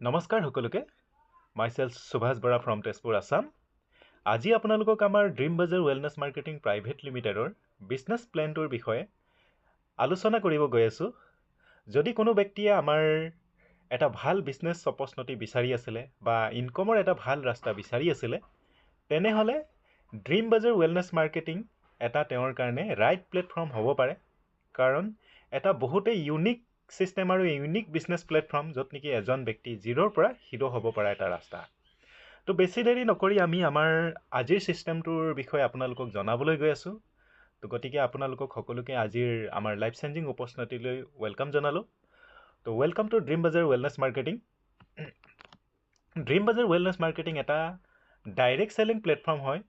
নমস্কাৰ সকলোকে myself Subhash Bora from Tezpur Assam আজি আপোনালোকক আমাৰ dream Bazaar Wellness marketing private লিমিটেডৰ বিজনেছ প্লেনটোৰ বিষয়ে আলোচনা কৰিব গৈ আছোঁ যদি কোনো ব্যক্তিয়ে আমাৰ এটা ভাল বিজনেছ অপৰচুনিটি বিচাৰি আছিলে বা ইনকমৰ এটা ভাল ৰাস্তা বিচাৰি আছিলে তেনেহ'লে ড্ৰিম বাজাৰ ৱেলনেছ মাৰ্কেটিং এটা তেওঁৰ কাৰণে ৰাইট প্লেটফৰ্ম হ'ব পাৰে কাৰণ এটা বহুতেই ইউনিক সিস্টেম আৰু ইউনিক বিজনেছ প্লেটফৰ্ম য'ত নেকি এজন ব্যক্তি জিৰ'ৰ পৰা হিৰ' হ'ব পৰা এটা ৰাস্তা তো বেছি দেৰি নকৰি আমি আমাৰ আজিৰ সিস্টেমটোৰ বিষয়ে আপোনালোকক জনাবলৈ গৈ আছোঁ তো গতিকে আপোনালোকক সকলোকে আজিৰ আমাৰ লাইফ চেঞ্জিং অপৰচুনিটিলৈ ৱেলকাম জনালোঁ তো welcome to Dream Bazaar Wellness Marketing Dream Bazaar Wellness Marketing এটা ডাইৰেক্ট চেলিং প্লেটফৰ্ম হয়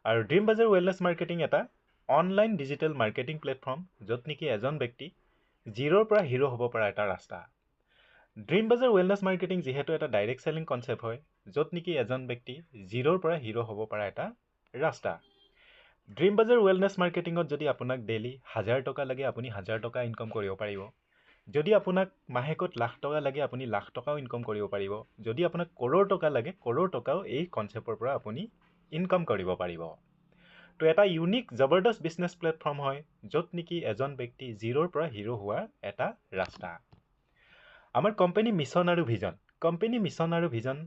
আৰু ড্ৰিম বাজাৰ ৱেলনেছ মাৰ্কেটিং এটা অনলাইন ডিজিটেল মাৰ্কেটিং প্লেটফৰ্ম য'ত নেকি এজন ব্যক্তি জিৰ'ৰ পৰা হিৰ' হ'ব পৰা এটা ৰাস্তা ড্ৰিম বাজাৰ ৱেলনেছ মাৰ্কেটিং যিহেতু এটা ডাইৰেক্ট চেলিং কনচেপ্ট হয় য'ত নেকি এজন ব্যক্তি জিৰ'ৰ পৰা হিৰ' হ'ব পৰা এটা ৰাস্তা ড্ৰিম বাজাৰ ৱেলনেছ মাৰ্কেটিঙত যদি আপোনাক ডেইলি 1000 টকা লাগে আপুনি 1000 টকা ইনকম কৰিব পাৰিব যদি আপোনাক মাহেকত লাখ টকা লাগে আপুনি লাখ টকাও ইনকম কৰিব পাৰিব যদি আপোনাক কৰোৰ টকা লাগে কৰোৰ টকাও এই কনচেপ্টৰ পৰা আপুনি ইনকম কৰিব পাৰিব তো এটা ইউনিক জবৰদস্ত বিজনেছ প্লেটফৰ্ম হয় য'ত নেকি এজন ব্যক্তি জিৰ'ৰ পৰা হিৰ' হোৱাৰ এটা ৰাস্তা আমাৰ কোম্পানী মিছন আৰু ভিজন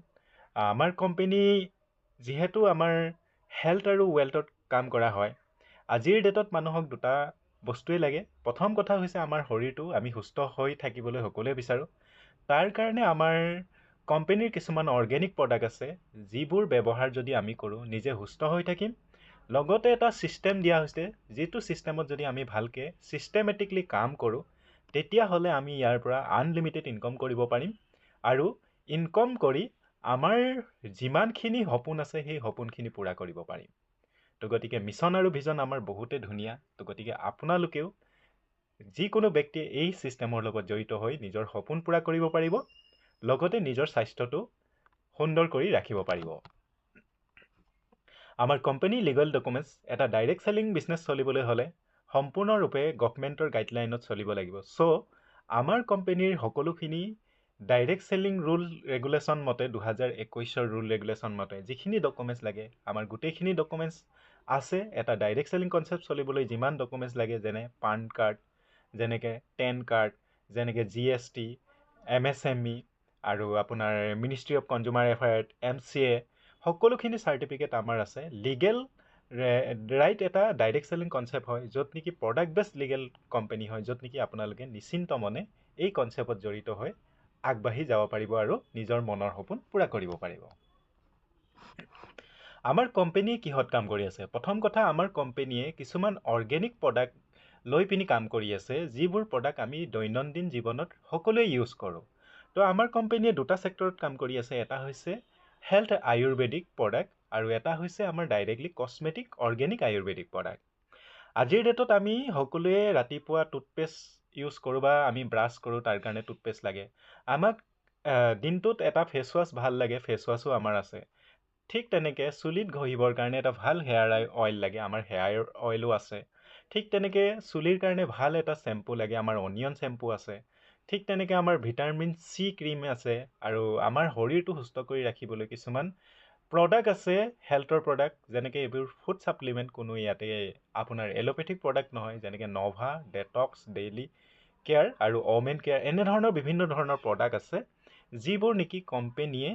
আমাৰ কোম্পানী যিহেতু আমাৰ হেল্থ আৰু ৱেলথত কাম কৰা হয় আজিৰ ডেটত মানুহক দুটা বস্তুৱেই লাগে প্ৰথম কথা হৈছে আমাৰ শৰীৰটো আমি সুস্থ হৈ থাকিবলৈ সকলোৱে বিচাৰোঁ তাৰ কাৰণে আমাৰ কোম্পানীৰ কিছুমান অৰ্গেনিক প্ৰডাক্ট আছে যিবোৰ ব্যৱহাৰ যদি আমি কৰোঁ নিজে সুস্থ হৈ থাকিম লগতে এটা সিস্টেম দিয়া হৈছে যিটো সিস্টেমত যদি আমি ভালকৈ সিস্টেমেটিকলি কাম কৰোঁ তেতিয়াহ'লে আমি ইয়াৰ পৰা আনলিমিটেড ইনকম কৰিব পাৰিম আৰু ইনকম কৰি আমাৰ যিমানখিনি সপোন আছে সেই সপোনখিনি পূৰা কৰিব পাৰিম তো গতিকে মিছন আৰু ভিজন আমাৰ বহুতে ধুনীয়া তো গতিকে আপোনালোকেও যিকোনো ব্যক্তিয়ে এই সিস্টেমৰ লগত জড়িত হৈ নিজৰ সপোন পূৰা কৰিব পাৰিব লগতে নিজৰ স্বাস্থ্যটো সুন্দৰ কৰি ৰাখিব পাৰিব আমাৰ কোম্পানী লিগেল ডকুমেণ্টছ এটা ডাইৰেক্ট চেলিং বিজনেছ চলিবলৈ হ'লে সম্পূৰ্ণৰূপে গভৰ্ণমেণ্টৰ গাইডলাইনত চলিব লাগিব চ' আমাৰ কোম্পানীৰ সকলোখিনি ডাইৰেক্ট চেলিং ৰুল ৰেগুলেশ্যন মতে 2021 ৰুল ৰেগুলেশ্যন মতে যিখিনি ডকুমেণ্টছ লাগে আমাৰ গোটেইখিনি ডকুমেণ্টছ আছে এটা ডাইৰেক্ট চেলিং কনচেপ্ট চলিবলৈ যিমান ডকুমেণ্টছ লাগে যেনে পান কাৰ্ড যেনেকৈ পেন কাৰ্ড যেনেকৈ GST MSME আৰু আপোনাৰ ministry of consumer affairs MCA সকলোখিনি চাৰ্টিফিকেট আমাৰ আছে লিগেল ৰাইট এটা ডাইৰেক্ট চেলিং কনচেপ্ট হয় য'ত নেকি প্ৰডাক্ট বেছড লিগেল কোম্পানী হয় য'ত নেকি আপোনালোকে নিশ্চিন্ত মনে এই কনচেপ্টত জড়িত হৈ আগবাঢ়ি যাব পাৰিব আৰু নিজৰ মনৰ সপোন পূৰা কৰিব পাৰিব আমাৰ কোম্পানীয়ে কিহত কাম কৰি আছে প্ৰথম কথা আমাৰ কোম্পানীয়ে কিছুমান অৰ্গেনিক প্ৰডাক্ট লৈ পিনি কাম কৰি আছে যিবোৰ প্ৰডাক্ট আমি দৈনন্দিন জীৱনত সকলোৱে ইউজ কৰোঁ তো আমাৰ কোম্পানীয়ে দুটা সেক্টৰত কাম কৰি আছে এটা হৈছে হেল্থ আয়ুৰ্বেদিক প্ৰডাক্ট আৰু এটা হৈছে আমাৰ directly cosmetic organic Ayurvedic product আজিৰ ডেটত আমি সকলোৱে ৰাতিপুৱা টুথপেষ্ট ইউজ কৰোঁ বা আমি ব্ৰাছ কৰোঁ তাৰ কাৰণে টুথপেষ্ট লাগে আমাক দিনটোত এটা ফেচ ৱাছ ভাল লাগে ফেচ ৱাছো আমাৰ আছে ঠিক তেনেকৈ চুলিত ঘঁহিবৰ কাৰণে এটা ভাল হেয়াৰ অইল লাগে আমাৰ হেয়াৰ অইলো আছে ঠিক তেনেকৈ চুলিৰ কাৰণে ভাল এটা শ্বেম্পু লাগে আমাৰ অনিয়ন শ্বেম্পু আছে ঠিক তেনেকৈ আমাৰ ভিটামিন C ক্ৰীম আছে আৰু আমাৰ শৰীৰটো সুস্থ কৰি ৰাখিবলৈ কিছুমান প্ৰডাক্ট আছে হেল্থৰ প্ৰডাক্ট যেনেকৈ এইবোৰ ফুড ছাপ্লিমেণ্ট কোনো ইয়াতে আপোনাৰ এলোপেথিক প্ৰডাক্ট নহয় যেনেকৈ নভা ডেটক্স ডেইলি কেয়াৰ আৰু ওমেন কেয়াৰ এনেধৰণৰ বিভিন্ন ধৰণৰ প্ৰডাক্ট আছে যিবোৰ নেকি কোম্পানীয়ে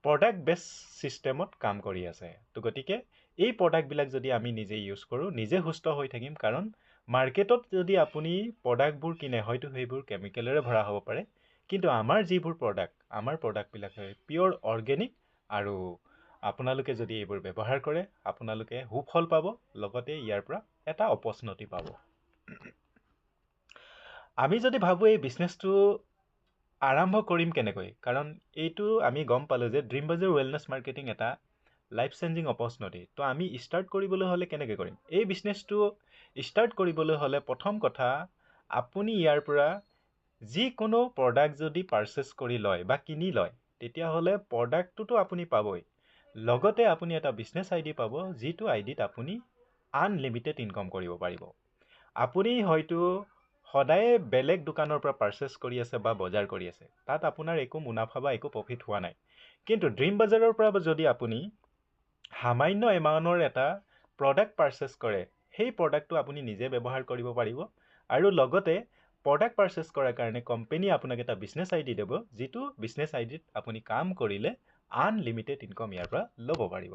প্ৰডাক্ট বেছ ছিষ্টেমত কাম কৰি আছে তো গতিকে এই প্ৰডাক্টবিলাক যদি আমি নিজে ইউজ কৰোঁ নিজে সুস্থ হৈ থাকিম কাৰণ মাৰ্কেটত যদি আপুনি প্ৰডাক্টবোৰ কিনে হয়তো সেইবোৰ কেমিকেলেৰে ভৰা হ'ব পাৰে কিন্তু আমাৰ যিবোৰ প্ৰডাক্ট আমাৰ প্ৰডাক্টবিলাক হয় পিয়'ৰ অৰ্গেনিক আৰু আপোনালোকে যদি এইবোৰ ব্যৱহাৰ কৰে আপোনালোকে সুফল পাব লগতে ইয়াৰ পৰা এটা অপৰচুনিটি পাব আমি যদি ভাবোঁ এই বিজনেছটো আৰম্ভ কৰিম কেনেকৈ কাৰণ এইটো আমি গম পালোঁ যে ড্ৰিম বাজাৰ ৱেলনেছ মাৰ্কেটিং এটা লাইফ চেঞ্জিং অপৰচুনিটি তো আমি ষ্টাৰ্ট কৰিবলৈ হ'লে কেনেকৈ কৰিম এই বিজনেছটো ষ্টাৰ্ট কৰিবলৈ হ'লে প্ৰথম কথা আপুনি ইয়াৰ পৰা যিকোনো প্ৰডাক্ট যদি পাৰচেছ কৰি লয় বা কিনি লয় তেতিয়াহ'লে প্ৰডাক্টটোতো আপুনি পাবই লগতে আপুনি এটা বিজনেছ আইডি পাব যিটো আইডিত আপুনি আনলিমিটেড ইনকম কৰিব পাৰিব আপুনি হয়তো সদায়ে বেলেগ দোকানৰ পৰা পাৰ্চেছ কৰি আছে বা বজাৰ কৰি আছে, তাত আপোনাৰ একো মুনাফা বা একো প্ৰফিট হোৱা নাই। কিন্তু ড্ৰিম বাজাৰৰ পৰা যদি আপুনি সামান্য এমাউণ্টৰ এটা প্ৰডাক্ট পাৰ্চেছ কৰে, সেই প্ৰডাক্টটো আপুনি নিজে ব্যৱহাৰ কৰিব পাৰিব আৰু লগতে প্ৰডাক্ট পাৰ্চেছ কৰাৰ কাৰণে কোম্পানীয়ে আপোনাক এটা বিজনেছ আইডি দিব, যিটো বিজনেছ আইডিত আপুনি কাম কৰিলে আনলিমিটেড ইনকম ইয়াৰ পৰা ল'ব পাৰিব।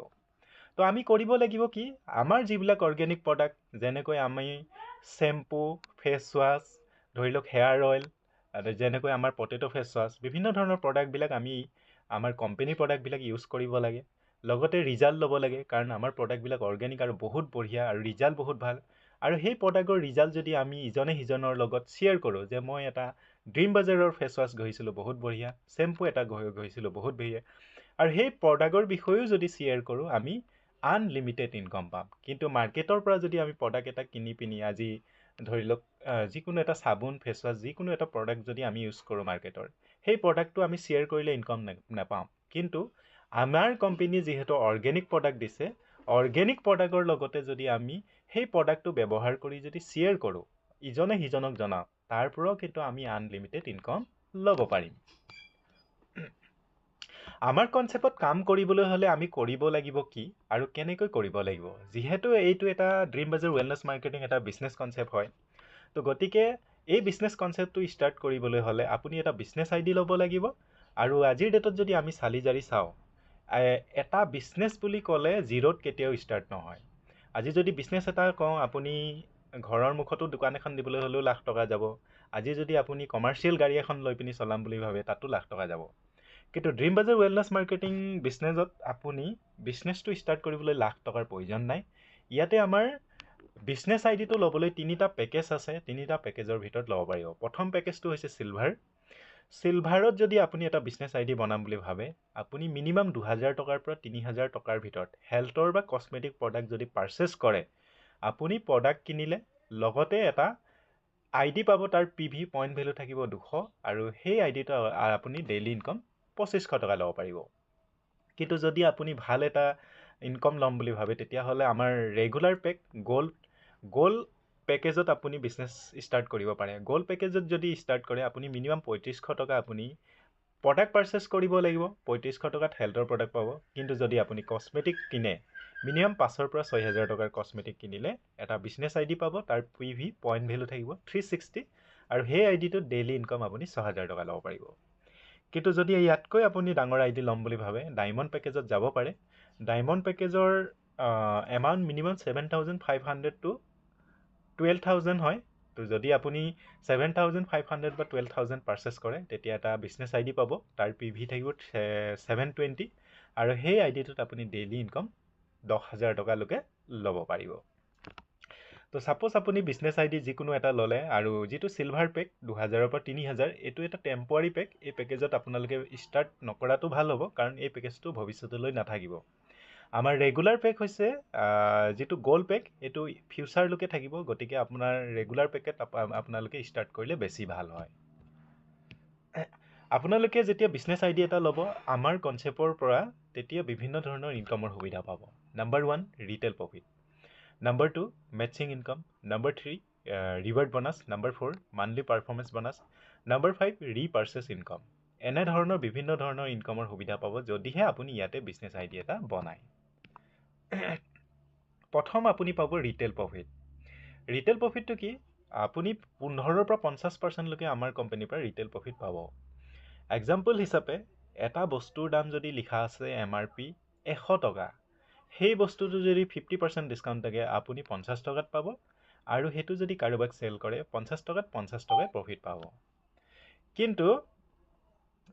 তো আমি কৰিব লাগিব কি, আমাৰ যিবিলাক অৰ্গেনিক প্ৰডাক্ট, যেনেকৈ আমি শ্বেম্পু, ফেচ ৱাছ, ধৰি লওক হেয়াৰ অইল, যেনেকৈ আমাৰ পটেটো ফেচ ৱাছ, বিভিন্ন ধৰণৰ প্ৰডাক্টবিলাক আমি আমাৰ কোম্পানীৰ প্ৰডাক্টবিলাক ইউজ কৰিব লাগে। লগতে ৰিজাল্ট ল'ব লাগে, কাৰণ আমাৰ প্ৰডাক্টবিলাক অৰ্গেনিক আৰু বহুত বঢ়িয়া আৰু ৰিজাল্ট বহুত ভাল। আৰু সেই প্ৰডাক্টৰ ৰিজাল্ট যদি আমি ইজনে সিজনৰ লগত শ্বেয়াৰ কৰোঁ, যে মই এটা ড্ৰিম বাজাৰৰ ফেচ ৱাছ ঘঁহিছিলোঁ বহুত বঢ়িয়া, শ্বেম্পু এটা ঘঁহিছিলোঁ বহুত বঢ়িয়া, আৰু সেই প্ৰডাক্টৰ বিষয়েও যদি শ্বেয়াৰ কৰোঁ, আমি আনলিমিটেড ইনকম পাম। কিন্তু মাৰ্কেটৰ পৰা যদি আমি প্ৰডাক্ট এটা কিনি পিনি, আজি ধৰি লওক যিকোনো এটা চাবোন, ফেচ ৱাছ, যিকোনো এটা প্ৰডাক্ট যদি আমি ইউজ কৰোঁ মাৰ্কেটৰ, সেই প্ৰডাক্টটো আমি শ্বেয়াৰ কৰিলে ইনকম নাপাওঁ। কিন্তু আমাৰ কোম্পানী যিহেতু অৰ্গেনিক প্ৰডাক্ট দিছে, অৰ্গেনিক প্ৰডাক্টৰ লগতে যদি আমি সেই প্ৰডাক্টটো ব্যৱহাৰ কৰি যদি শ্বেয়াৰ কৰোঁ, ইজনে সিজনক জনাওঁ, তাৰ পৰাও কিন্তু আমি আনলিমিটেড ইনকম ল'ব পাৰিম। আমাৰ কনচেপ্টত কাম কৰিবলৈ হ'লে আমি কৰিব লাগিব কি আৰু কেনেকৈ কৰিব লাগিব, যিহেতু এইটো এটা ড্ৰিম বাজাৰ ৱেলনেছ মাৰ্কেটিং এটা বিজনেছ কনচেপ্ট হয়। তো গতিকে এই বিজনেছ কনচেপ্টটো ষ্টাৰ্ট কৰিবলৈ হ'লে আপুনি এটা বিজনেছ আইডি ল'ব লাগিব। আৰু আজিৰ ডেটত যদি আমি চালি জাৰি চাওঁ, এটা বিজনেছ বুলি ক'লে জিৰ'ত কেতিয়াও ষ্টাৰ্ট নহয়। আজি যদি বিজনেছ এটা কওঁ, আপুনি ঘৰৰ মুখতো দোকান এখন দিবলৈ হ'লেও লাখ টকা যাব। আজি যদি আপুনি কমাৰ্চিয়েল গাড়ী এখন লৈ পিনি চলাম বুলি ভাবে, তাতো লাখ টকা যাব। কিন্তু ড্ৰিম বাজাৰ ৱেলনেছ মাৰ্কেটিং বিজনেছত আপুনি বিজনেছটো ষ্টাৰ্ট কৰিবলৈ লাখ টকাৰ প্ৰয়োজন নাই। ইয়াতে আমাৰ বিজনেছ আইডিটো ল'বলৈ 3টা পেকেজ আছে, 3টা পেকেজৰ ভিতৰত ল'ব পাৰিব। প্ৰথম পেকেজটো হৈছে চিলভাৰ। চিলভাৰত যদি আপুনি এটা বিজনেছ আইডি বনাম বুলি ভাবে, আপুনি মিনিমাম 2000 টকাৰ পৰা 3000 টকাৰ ভিতৰত হেল্থৰ বা কছমেটিক প্ৰডাক্ট যদি পাৰ্চেছ কৰে, আপুনি প্ৰডাক্ট কিনিলে লগতে এটা আইডি পাব, তাৰ PV পইণ্ট ভেলু থাকিব 200, আৰু সেই আইডিটো আপুনি ডেইলি ইনকম 2500 টকা ল'ব পাৰিব। কিন্তু যদি আপুনি ভাল এটা ইনকম ল'ম বুলি ভাবে, তেতিয়াহ'লে আমাৰ ৰেগুলাৰ পেক গ'ল্ড পেকেজত আপুনি বিজনেছ ষ্টাৰ্ট কৰিব পাৰে। গ'ল্ড পেকেজত যদি ষ্টাৰ্ট কৰে, আপুনি মিনিমাম 3500 টকা আপুনি প্ৰডাক্ট পাৰ্চেছ কৰিব লাগিব। 3500 টকাত হেল্থৰ প্ৰডাক্ট পাব। কিন্তু যদি আপুনি কছমেটিক কিনে, মিনিমাম 5,000 পৰা 6,000 টকাৰ কছমেটিক কিনিলে এটা বিজনেছ আইডি পাব, তাৰ PV পইণ্ট ভেলু থাকিব 360, আৰু সেই আইডিটোত ডেইলি ইনকম আপুনি 6,000 টকা ল'ব পাৰিব। কিন্তু যদি ইয়াতকৈ আপুনি ডাঙৰ আইডি ল'ম বুলি ভাবে, ডায়মণ্ড পেকেজত যাব পাৰে। ডায়মণ্ড পেকেজৰ এমাউণ্ট মিনিমাম 7,500 to 12,000 হয়। তো যদি আপুনি 7,500 বা 12,000 পাৰ্চেছ কৰে, তেতিয়া এটা বিজনেছ আইডি পাব, তাৰ PV থাকিব 720, আৰু সেই আইডিটোত আপুনি ডেইলি ইনকম 10,000 টকালৈকে ল'ব পাৰিব। তো ছাপ'জ আপুনি বিজনেছ আইডি যিকোনো এটা ল'লে, আৰু যিটো চিলভাৰ পেক 2000 পৰা 3000, এইটো এটা টেম্পৰাৰী পেক। এই পেকেজত আপোনালোকে ষ্টাৰ্ট নকৰাটো ভাল হ'ব, কাৰণ এই পেকেজটো ভৱিষ্যতলৈ নাথাকিব। আমাৰ ৰেগুলাৰ পেক হৈছে যিটো গ'ল্ড পেক, এইটো ফিউচাৰলৈকে থাকিব। গতিকে আপোনাৰ ৰেগুলাৰ পেকেট আপোনালোকে ষ্টাৰ্ট কৰিলে বেছি ভাল হয়। আপোনালোকে যেতিয়া বিজনেছ আইডি এটা ল'ব আমাৰ কনচেপ্টৰ পৰা, তেতিয়া বিভিন্ন ধৰণৰ ইনকমৰ সুবিধা পাব। Number 1, retail profit. Number 2, matching income. Number 3, reward bonus. Number 4, monthly performance bonus. Number 5, repurchase income. এনেধৰণৰ বিভিন্ন ধৰণৰ ইনকমৰ সুবিধা পাব, যদিহে আপুনি ইয়াতে বিজনেছ আইডি এটা বনায়। প্ৰথম আপুনি পাব ৰিটেল প্ৰফিট। ৰিটেল প্ৰফিটটো কি? আপুনি 15% পৰা 50%লৈকে আমাৰ কোম্পানীৰ পৰা ৰিটেল প্ৰফিট পাব। এক্সাম্পল হিচাপে, এটা বস্তুৰ দাম যদি লিখা আছে MRP 100 টকা, সেই বস্তুটো যদি 50% ডিছকাউণ্ট থাকে, আপুনি 50 টকাত পাব, আৰু সেইটো যদি কাৰোবাক চেল কৰে 50 টকাত 50 টকাই প্ৰফিট পাব। কিন্তু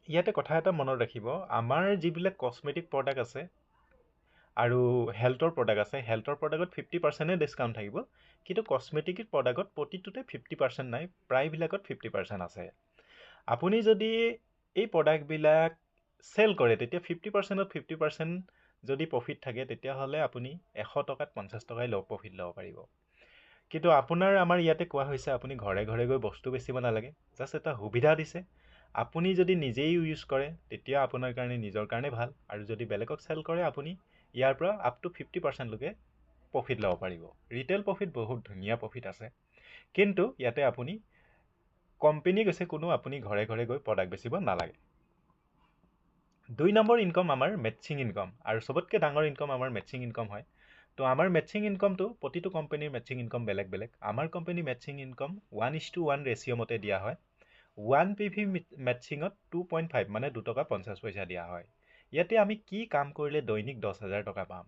ইয়াতে কথা এটা মনত ৰাখিব, আমাৰ যিবিলাক কছমেটিক প্ৰডাক্ট আছে আৰু হেল্থৰ প্ৰডাক্ট আছে, হেল্থৰ প্ৰডাক্টত 50%হে ডিছকাউণ্ট থাকিব, কিন্তু কছমেটিক প্ৰডাক্টত প্ৰতিটোতে 50% নাই, প্ৰায়বিলাকত 50% আছে। আপুনি যদি এই প্ৰডাক্টবিলাক চেল কৰে, তেতিয়া 50%ত 50% যদি প্ৰফিট থাকে, তেতিয়াহ'লে আপুনি 100 টকাত 50 টকাই প্ৰফিট ল'ব পাৰিব। কিন্তু আমাৰ ইয়াতে কোৱা হৈছে, আপুনি ঘৰে ঘৰে গৈ বস্তু বেচিব নালাগে, জাষ্ট এটা সুবিধা দিছে। আপুনি যদি নিজেই ইউজ কৰে, তেতিয়া আপোনাৰ কাৰণে নিজৰ কাৰণে ভাল, আৰু যদি বেলেগক চেল কৰে, আপুনি ইয়াৰ পৰা আপ টু 50%লৈকে প্ৰফিট ল'ব পাৰিব। ৰিটেল প্ৰফিট বহুত ধুনীয়া প্ৰফিট আছে, কিন্তু ইয়াতে আপুনি কোম্পানী কৈছে কোনো আপুনি ঘৰে ঘৰে গৈ প্ৰডাক্ট বেচিব নালাগে। 2 নম্বৰ ইনকম আমাৰ মেটচিং ইনকম, আৰু চবতকৈ ডাঙৰ ইনকম আমাৰ মেটচিং ইনকম হয়। তো আমাৰ মেটচিং ইনকমটো প্ৰতিটো কোম্পানীৰ মেটচিং ইনকম বেলেগ বেলেগ। আমাৰ কোম্পানী মেটচিং ইনকম 1:1 ৰেচিঅ' মতে দিয়া হয়। 1 PV মেটচিঙত 2.5 মানে 2 টকা 50 পইচা দিয়া হয়। ইয়াতে আমি কি কাম কৰিলে দৈনিক 10,000 টকা পাম।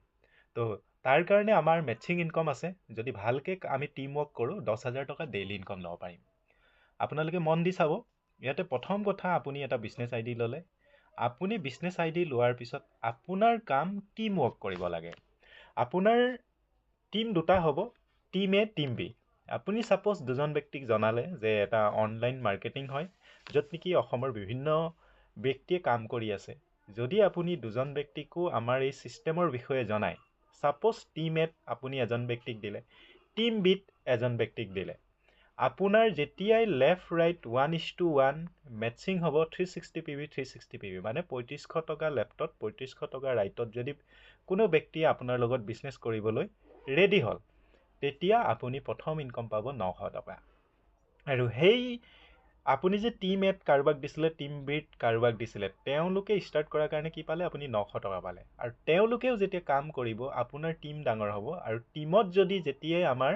তো তাৰ কাৰণে আমাৰ মেটচিং ইনকম আছে। যদি ভালকৈ আমি টিম ৱৰ্ক কৰোঁ 10,000 টকা ডেইলি ইনকম ল'ব পাৰিম। আপোনালোকে মন দি চাব। ইয়াতে প্ৰথম কথা, আপুনি এটা বিজনেছ আইডি ল'লে। আপুনি বিজনেছ আইডি লোৱাৰ পিছত আপোনাৰ কাম টিম ৱৰ্ক কৰিব লাগে। আপোনাৰ টিম দুটা হ'ব, টিম এ টিম বি। আপুনি ছাপ'জ দুজন ব্যক্তিক জনালে যে এটা অনলাইন মাৰ্কেটিং হয় য'ত নেকি অসমৰ বিভিন্ন ব্যক্তিয়ে কাম কৰি আছে। যদি আপুনি দুজন ব্যক্তিকো আমাৰ এই ছিষ্টেমৰ বিষয়ে জনায়, ছাপ'জ টিম এত আপুনি এজন ব্যক্তিক দিলে, টিম বিত এজন ব্যক্তিক দিলে, আপোনাৰ যেতিয়াই লেফ্ট ৰাইট 1:1 মেটচিং হ'ব 360 PV 360 PV, মানে 3500 টকা লেফ্টত 3500 টকা ৰাইটত যদি কোনো ব্যক্তিয়ে আপোনাৰ লগত বিজনেছ কৰিবলৈ ৰেডি হ'ল, তেতিয়া আপুনি প্ৰথম ইনকম পাব 900 টকা। আৰু সেই আপুনি যে টিম এত কাৰোবাক দিছিলে, টিম বিত কাৰোবাক দিছিলে, তেওঁলোকে ষ্টাৰ্ট কৰাৰ কাৰণে কি পালে? আপুনি 900 টকা পালে। আৰু তেওঁলোকেও যেতিয়া কাম কৰিব, আপোনাৰ টিম ডাঙৰ হ'ব, আৰু টিমত যদি যেতিয়াই আমাৰ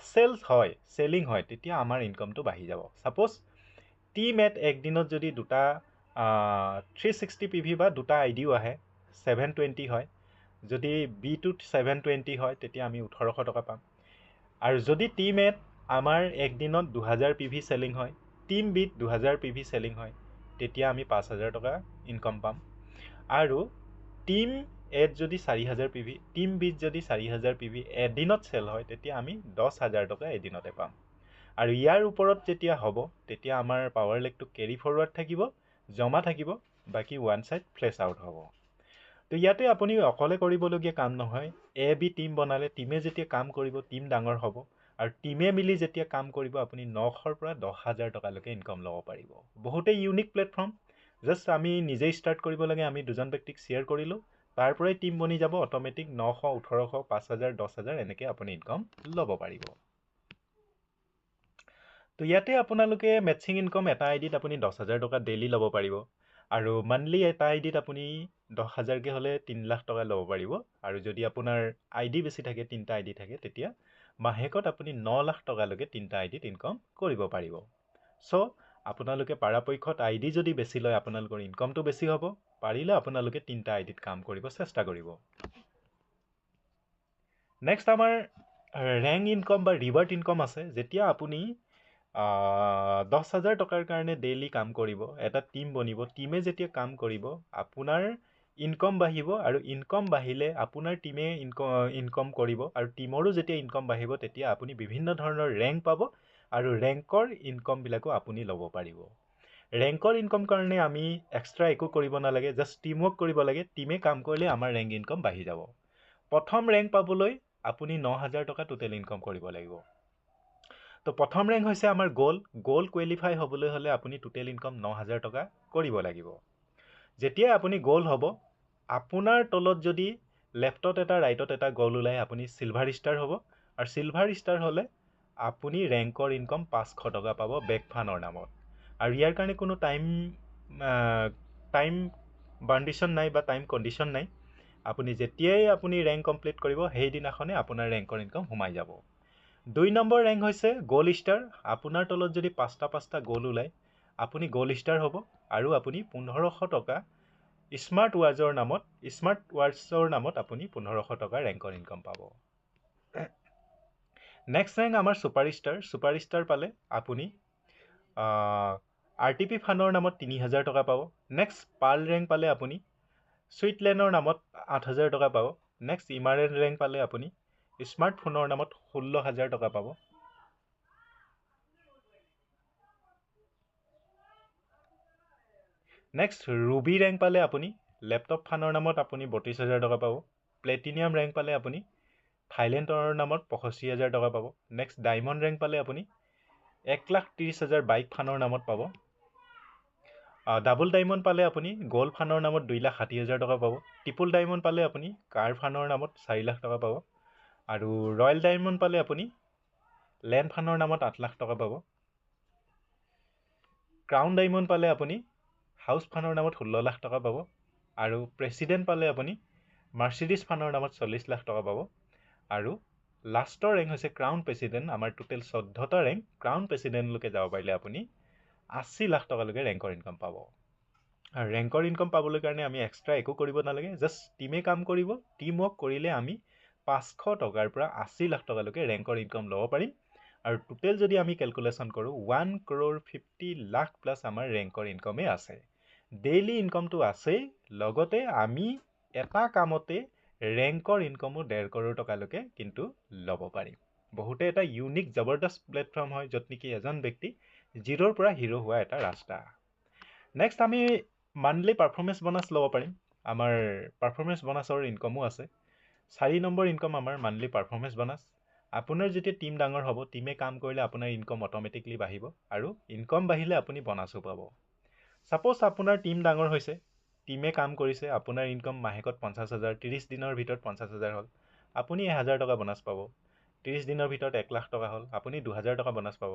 চেলছ হয়, চেলিং হয়, তেতিয়া আমাৰ ইনকমটো বাঢ়ি যাব। ছাপ'জ টিম এত একদিনত যদি দুটা 360 PV বা দুটা আইডিও আহে 720 হয়, যদি বিটোত 720 হয়, তেতিয়া আমি 1800 টকা পাম। আৰু যদি টিম এত আমাৰ একদিনত 2000 PV চেলিং হয়, টিম বিত 2000 PV চেলিং হয়, তেতিয়া আমি 5000 টকা ইনকম পাম। আৰু টিম এত যদি 4000 PV, টিম বিত যদি 4000 PV এদিনত চেল হয়, তেতিয়া আমি 10,000 টকা এদিনতে পাম। আৰু ইয়াৰ ওপৰত যেতিয়া হ'ব, তেতিয়া আমাৰ পাৱাৰ লেগটো কেৰি ফৰৱাৰ্ড থাকিব, জমা থাকিব, বাকী ওৱান ছাইড ফ্লেছ আউট হ'ব। তো ইয়াতে আপুনি অকলে কৰিবলগীয়া কাম নহয়। এ বি টিম বনালে, টিমে যেতিয়া কাম কৰিব, টিম ডাঙৰ হ'ব, আৰু টিমে মিলি যেতিয়া কাম কৰিব, আপুনি 900ৰ পৰা 10,000 টকালৈকে ইনকম ল'ব পাৰিব। বহুতেই ইউনিক প্লেটফৰ্ম। জাষ্ট আমি নিজেই ষ্টাৰ্ট কৰিব লাগে। আমি দুজন ব্যক্তিক শ্বেয়াৰ কৰিলোঁ, তাৰ পৰাই টিম বনি যাব অট'মেটিক। 900, 1800, 5,000, 10,000 এনেকৈ আপুনি ইনকম ল'ব পাৰিব। তো ইয়াতে আপোনালোকে মেটচিং ইনকম এটা আইডিত আপুনি 10,000 টকা ডেইলি ল'ব পাৰিব, আৰু মান্থলি এটা আইডিত আপুনি 10,000কৈ হ'লে 3 লাখ টকা ল'ব পাৰিব। আৰু যদি আপোনাৰ আইডি বেছি থাকে, 3টা আইডি থাকে, তেতিয়া মাহেকত আপুনি 9 লাখ টকালৈকে 3টা আইডিত ইনকম কৰিব পাৰিব। চ' আপোনালোকে পৰাপক্ষত আইডি যদি বেছি লয়, আপোনালোকৰ ইনকমটো বেছি হ'ব। পাৰিলে আপোনালোকে 3টা আইডিত কাম কৰিব চেষ্টা কৰিব। নেক্সট আমাৰ ৰেংক ইনকম বা ৰিৱাৰ্ড ইনকম আছে। যেতিয়া আপুনি 10,000 টকাৰ কাৰণে ডেইলি কাম কৰিব, এটা টিম বনিব, টিমে যেতিয়া কাম কৰিব, আপোনাৰ ইনকম বাঢ়িব, আৰু ইনকম বাঢ়িলে আপোনাৰ টিমে ইনকম কৰিব, আৰু টিমৰো যেতিয়া ইনকম বাঢ়িব, তেতিয়া আপুনি বিভিন্ন ধৰণৰ ৰেংক পাব, আৰু ৰেংকৰ ইনকমবিলাকো আপুনি ল'ব পাৰিব। ৰেংকৰ ইনকম কাৰণে আমি এক্সট্ৰা একো কৰিব নালাগে, জাষ্ট টিম ৱৰ্ক কৰিব লাগে। টিমে কাম কৰিলে আমাৰ ৰেংক ইনকম বাঢ়ি যাব। প্ৰথম ৰেংক পাবলৈ আপুনি 9,000 টকা টোটেল ইনকম কৰিব লাগিব। তো প্ৰথম ৰেংক হৈছে আমাৰ গ'ল কোৱালিফাই হ'বলৈ হ'লে আপুনি টোটেল ইনকম 9,000 টকা কৰিব লাগিব। যেতিয়া আপুনি গ'ল হ'ব, আপোনাৰ তলত যদি লেফ্টত এটা ৰাইটত এটা গ'ল ওলায়, আপুনি চিলভাৰ ষ্টাৰ হ'ব, আৰু চিলভাৰ ষ্টাৰ হ'লে আপুনি ৰেংকৰ ইনকম 500 টকা পাব বেকফানৰ নামত। আৰু ইয়াৰ কাৰণে কোনো টাইম বাউণ্ডেশ্যন নাই বা টাইম কণ্ডিশ্যন নাই। আপুনি যেতিয়াই আপুনি ৰেংক কমপ্লিট কৰিব, সেইদিনাখনে আপোনাৰ ৰেংকৰ ইনকম সোমাই যাব। 2 নম্বৰ ৰেংক হৈছে গ'ল্ড ষ্টাৰ। আপোনাৰ তলত যদি 5টা গ'ল ওলায়, আপুনি গ'ল্ড ষ্টাৰ হ'ব, আৰু আপুনি 1500 টকা স্মাৰ্ট ৱাটছৰ নামত আপুনি 1500 টকা ৰেংকৰ ইনকম পাব। নেক্সট ৰেংক আমাৰ ছুপাৰ ষ্টাৰ পালে আপুনি RTP ফানৰ নামত 3,000 টকা পাব। নেক্সট পাৰ্ল ৰেংক পালে আপুনি ছুইটলেণ্ডৰ নামত 8,000 টকা পাব। নেক্সট ইমাৰেল ৰেংক পালে আপুনি স্মাৰ্টফোনৰ নামত 16,000 টকা পাব। নেক্সট ৰুবি ৰেংক পালে আপুনি লেপটপ ফানৰ নামত আপুনি 32,000 টকা পাব। প্লেটিনিয়াম ৰেংক পালে আপুনি থাইলেণ্ডৰ নামত 65,000 টকা পাব। নেক্সট ডায়মণ্ড ৰেংক পালে আপুনি 1,30,000 বাইক ফানৰ নামত পাব। ডাবল ডায়মণ্ড পালে আপুনি গ'ল্ড ফানৰ নামত 2,60,000 টকা পাব। ট্ৰিপল ডায়মণ্ড পালে আপুনি কাৰ ফানৰ নামত 4 লাখ টকা পাব। আৰু ৰয়েল ডায়মণ্ড পালে আপুনি লেণ্ড ফানৰ নামত 8 লাখ টকা পাব। ক্ৰাউন ডায়মণ্ড পালে আপুনি হাউচ ফানৰ নামত 16 লাখ টকা পাব আৰু প্ৰেছিডেণ্ট পালে আপুনি মাৰ্চিডিজ ফানৰ নামত 40 লাখ টকা পাব আৰু লাষ্টৰ ৰেংক হৈছে ক্ৰাউন প্ৰেছিডেণ্ট আমাৰ টোটেল 14টা ৰেংক ক্ৰাউন প্ৰেছিডেণ্টলৈকে যাব পাৰিলে আপুনি 80 লাখ টকালৈকে ৰেংকৰ ইনকাম পাব আৰু ৰেংকৰ ইনকাম পাবলৈ কাৰণে আমি এক্সট্ৰা একো কৰিব নালাগে জাষ্ট টিমে কাম কৰিব টিম ৱৰ্ক কৰিলে আমি 500 টকাৰ পৰা 80 লাখ টকালৈকে ৰেংকৰ ইনকাম ল'ব পাৰিম আৰু টোটেল যদি আমি কেলকুলেশ্যন কৰোঁ 1 crore 50 লাখ প্লাছ আমাৰ ৰেংকৰ ইনকামেই আছে ডেইলি ইনকামটো আছেই লগতে আমি এটা কামতে ৰেংকৰ ইনকামো 1.5 crore টকালৈকে কিন্তু ল'ব পাৰিম বহুতে এটা ইউনিক জবৰদস্ত প্লেটফৰ্ম হয় য'ত নেকি এজন ব্যক্তি জিৰ'ৰ পৰা হিৰো হোৱা এটা ৰাস্তা নেক্সট আমি মান্থলি পাৰফৰ্মেঞ্চ বনাছ ল'ব পাৰিম আমাৰ পাৰফৰ্মেঞ্চ বনাছৰ ইনকামো আছে 4 নম্বৰ ইনকাম আমাৰ মান্থলি পাৰফৰ্মেঞ্চ বনাছ আপোনাৰ যেতিয়া টিম ডাঙৰ হ'ব টিমে কাম কৰিলে আপোনাৰ ইনকাম অট'মেটিকলি বাঢ়িব আৰু ইনকাম বাঢ়িলে আপুনি বনাছো পাব সাপোজ আপোনাৰ টিম ডাঙৰ হৈছে টিমে কাম কৰিছে আপোনাৰ ইনকাম মাহেকত 50,000 30 দিনৰ ভিতৰত 50,000 হ'ল আপুনি 1000 টকা বনাছ পাব 30 দিনৰ ভিতৰত 1 লাখ টকা হ'ল আপুনি 2000 টকা বনাছ পাব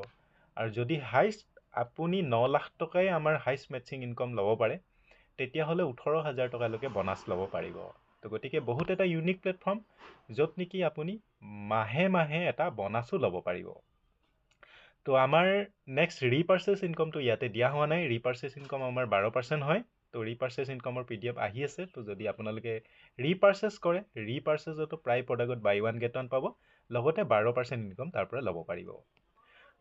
আৰু যদি হাইষ্ট আপুনি 9 লাখ টকাই আমাৰ হাইষ্ট মেটচিং ইনকাম ল'ব পাৰে তেতিয়াহ'লে 18,000 টকালৈকে বনাছ ল'ব পাৰিব তো গতিকে বহুত এটা ইউনিক প্লেটফৰ্ম য'ত নেকি আপুনি মাহে মাহে এটা বনাছো ল'ব পাৰিব তো আমাৰ নেক্সট ৰিপাৰ্চেছ ইনকামটো ইয়াতে দিয়া হোৱা নাই ৰিপাৰ্চেছ ইনকাম আমাৰ 12% হয় তো ৰিপাৰ্চেছ ইনকামৰ PDF আহি আছে তো যদি আপোনালোকে ৰিপাৰ্চেছ কৰে ৰিপাৰ্চেছতো প্ৰায় প্ৰডাক্টত বাই 1 get 1 পাব লগতে 12% ইনকাম তাৰ পৰা ল'ব পাৰিব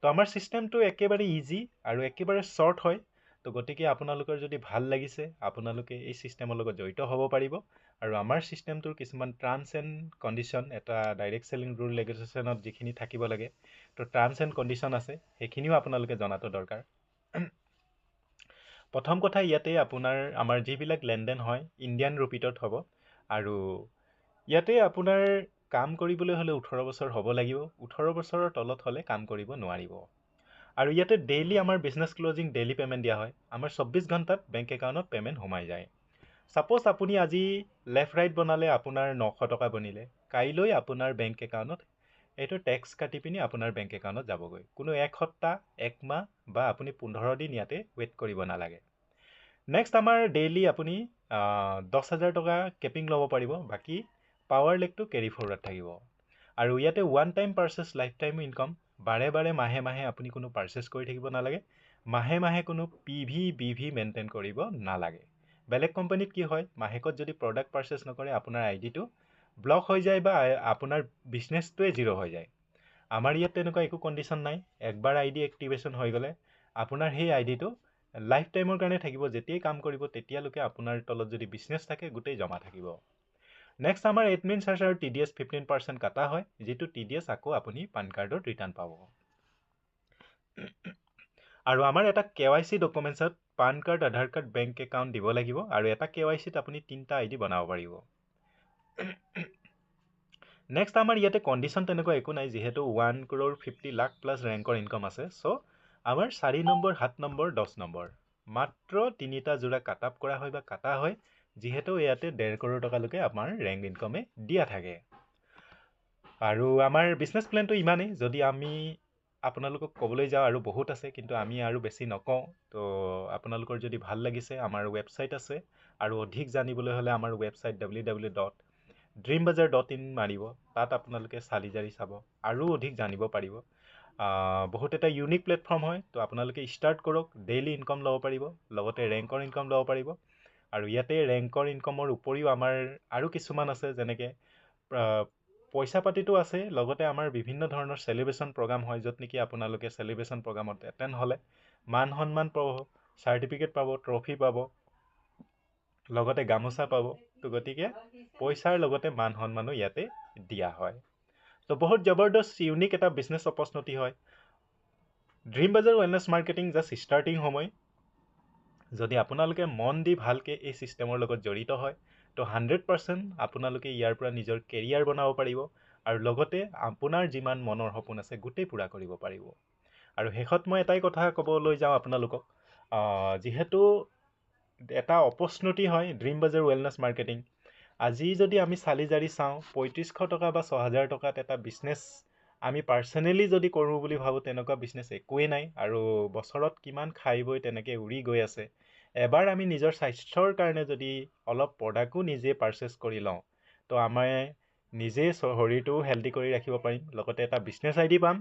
তো আমাৰ চিষ্টেমটো একেবাৰে ইজি আৰু একেবাৰে শ্বৰ্ট হয় তো গতিকে আপোনালোকৰ যদি ভাল লাগিছে আপোনালোকে এই চিষ্টেমৰ লগত জড়িত হ'ব পাৰিব আৰু আমাৰ চিষ্টেমটোৰ কিছুমান টাৰ্মছ এণ্ড কণ্ডিশ্যন এটা ডাইৰেক্ট চেলিং ৰুল ৰেগুলেশ্যনত যিখিনি থাকিব লাগে তো টাৰ্মছ এণ্ড কণ্ডিশ্যন আছে সেইখিনিও আপোনালোকে জনাটো দৰকাৰ প্ৰথম কথা ইয়াতে আপোনাৰ আমাৰ যিবিলাক লেনদেন হয় ইণ্ডিয়ান ৰুপিটত হ'ব আৰু ইয়াতে আপোনাৰ কাম কৰিবলৈ হ'লে 18 বছৰ হ'ব লাগিব 18 বছৰৰ তলত হ'লে কাম কৰিব নোৱাৰিব আৰু ইয়াতে ডেইলি আমাৰ বিজনেছ ক্লোজিং ডেইলি পেমেণ্ট দিয়া হয় আমাৰ 24 ঘণ্টাত বেংক একাউণ্টত পেমেণ্ট সোমাই যায় সাপোজ আপুনি আজি লেফ্ট ৰাইট বনালে আপোনাৰ 900 টকা বনিলে কাইলৈ আপোনাৰ বেংক একাউণ্টত এইটো টেক্স কাটি পিনি আপোনাৰ বেংক একাউণ্টত যাবগৈ কোনো এক সপ্তাহ এক মাহ বা আপুনি 15 দিন ইয়াতে ৱেইট কৰিব নালাগে নেক্সট আমাৰ ডেইলি আপুনি 10,000 টকা কেপিং ল'ব পাৰিব বাকী পাৱাৰ লেগটো কেৰি ফৰৱাৰ্ড থাকিব আৰু ইয়াতে one time purchase life time income বাৰে বাৰে মাহে মাহে আপুনি কোনো পাৰ্চেছ কৰি থাকিব নালাগে মাহে মাহে কোনো PV BV মেইনটেইন কৰিব নালাগে বেলেগ কোম্পানীত কি হয় মাহেকত যদি প্ৰডাক্ট পাৰ্চেছ নকৰে আপোনাৰ আইডিটো ব্লক হৈ যায় বা আপোনাৰ বিজনেছটোৱে জিৰ' হৈ যায় আমাৰ ইয়াত তেনেকুৱা একো কণ্ডিশ্যন নাই একবাৰ আইডি এক্টিভেশ্যন হৈ গ'লে আপোনাৰ সেই আইডিটো লাইফ টাইমৰ কাৰণে থাকিব যেতিয়াই কাম কৰিব তেতিয়ালৈকে আপোনাৰ তলত যদি বিজনেছ থাকে গোটেই জমা থাকিব নেক্সট আমাৰ এডমিন চাৰ্জ আৰু TDS 15% কাটা হয় যিটো TDS আকৌ আপুনি পান কাৰ্ডত ৰিটাৰ্ণ পাব আৰু আমাৰ এটা KYC ডকুমেণ্টছত পান কাৰ্ড আধাৰ কাৰ্ড বেংক একাউণ্ট দিব লাগিব আৰু এটা KYCত আপুনি 3টা আইডি বনাব পাৰিব নেক্সট আমাৰ ইয়াতে কণ্ডিশ্যন তেনেকুৱা একো নাই যিহেতু 1 crore 50 লাখ প্লাছ ৰেংকৰ ইনকাম আছে চ' আমাৰ 4 নম্বৰ 7 নম্বৰ 10 নম্বৰ মাত্ৰ 3টা জোৰা কাট আপ কৰা হয় বা কাটা হয় যিহেতু ইয়াতে 1.5 crore টকালৈকে আমাৰ ৰেংক ইনকামে দিয়া থাকে আৰু আমাৰ বিজনেছ প্লেনটো ইমানেই যদি আমি আপোনালোকক ক'বলৈ যাওঁ আৰু বহুত আছে কিন্তু আমি আৰু বেছি নকওঁ তো আপোনালোকৰ যদি ভাল লাগিছে আমাৰ ৱেবছাইট আছে আৰু অধিক জানিবলৈ হ'লে আমাৰ ৱেবছাইট www.dreambazaar.in মাৰিব তাত আপোনালোকে চালি জাৰি চাব আৰু অধিক জানিব পাৰিব বহুত এটা ইউনিক প্লেটফৰ্ম হয় তো আপোনালোকে ষ্টাৰ্ট কৰক ডেইলি ইনকাম ল'ব পাৰিব লগতে ৰেংকৰ ইনকাম ল'ব পাৰিব আৰু ইয়াতে ৰেংকৰ ইনকামৰ উপৰিও আমাৰ আৰু কিছুমান আছে যেনেকৈ পইচা পাতিটো আছে লগতে আমাৰ বিভিন্ন ধৰণৰ চেলিব্ৰেশ্যন প্ৰগ্ৰাম হয় য'ত নেকি আপোনালোকে চেলিব্ৰেশ্যন প্ৰগ্ৰামত এটেণ্ড হ'লে মান সন্মান পাব চাৰ্টিফিকেট পাব ট্ৰফি পাব লগতে গামোচা পাব তো গতিকে পইচাৰ লগতে মান সন্মানো ইয়াতে দিয়া হয় তো বহুত জবৰদস্ত ইউনিক এটা বিজনেছ অপৰচুনিটি হয় Dream Bazaar Wellness Marketing just starting সময় যদি আপোনালোকে মন দি ভালকৈ এই চিষ্টেমৰ লগত জড়িত হয় তো 100% আপোনালোকে ইয়াৰ পৰা নিজৰ কেৰিয়াৰ বনাব পাৰিব আৰু লগতে আপোনাৰ যিমান মনৰ সপোন আছে গোটেই পূৰা কৰিব পাৰিব আৰু শেষত মই এটাই কথা ক'বলৈ যাওঁ আপোনালোকক যিহেতু এটা অপৰচুনিটি হয় ড্ৰিম বাজাৰ ৱেলনেছ মাৰ্কেটিং আজি যদি আমি চালি জাৰি চাওঁ 3500 টকা বা 6000 টকাত এটা বিজনেছ আমি পাৰ্চনেলি যদি কৰোঁ বুলি ভাবোঁ তেনেকুৱা বিজনেছ একোৱেই নাই আৰু বছৰত কিমান খাই বৈ তেনেকৈ উৰি গৈ আছে। এবাৰ আমি নিজৰ স্বাস্থ্যৰ কাৰণে যদি অলপ প্ৰডাক্টো নিজে পাৰ্চেছ কৰি লওঁ তো আমাৰ নিজেই শৰীৰটোও হেল্ডি কৰি ৰাখিব পাৰিম, লগতে এটা বিজনেছ আইডি পাম,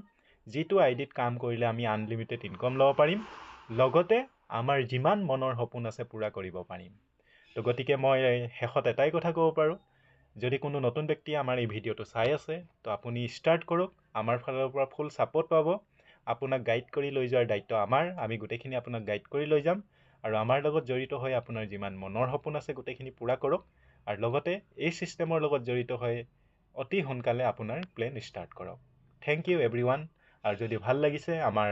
যিটো আইডিত কাম কৰিলে আমি আনলিমিটেড ইনকম ল'ব পাৰিম, লগতে আমাৰ যিমান মনৰ সপোন আছে পূৰা কৰিব পাৰিম। তো গতিকে মই শেষত এটাই কথা ক'ব পাৰোঁ, যদি কোনো নতুন ব্যক্তি আমাৰ এই ভিডিঅ'টো চাই আছে তো আপুনি ষ্টাৰ্ট কৰক, আমাৰ ফালৰ পৰা ফুল ছাপোৰ্ট পাব। আপোনাক গাইড কৰি লৈ যোৱাৰ দায়িত্ব আমাৰ, আমি গোটেইখিনি আপোনাক গাইড কৰি লৈ যাম আৰু আমাৰ লগত জড়িত হৈ আপোনাৰ যিমান মনৰ সপোন আছে গোটেইখিনি পূৰা কৰক আৰু লগতে এই ছিষ্টেমৰ লগত জড়িত হৈ অতি সোনকালে আপোনাৰ প্লেন ষ্টাৰ্ট কৰক। Thank you everyone. আৰু যদি ভাল লাগিছে আমাৰ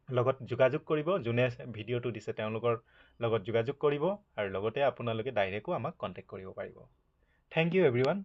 লগত যোগাযোগ কৰিব, যোনে ভিডিঅ'টো দিছে তেওঁলোকৰ লগত যোগাযোগ কৰিব আৰু লগতে আপোনালোকে ডাইৰেক্টো আমাক কণ্টেক্ট কৰিব পাৰিব। Thank you everyone.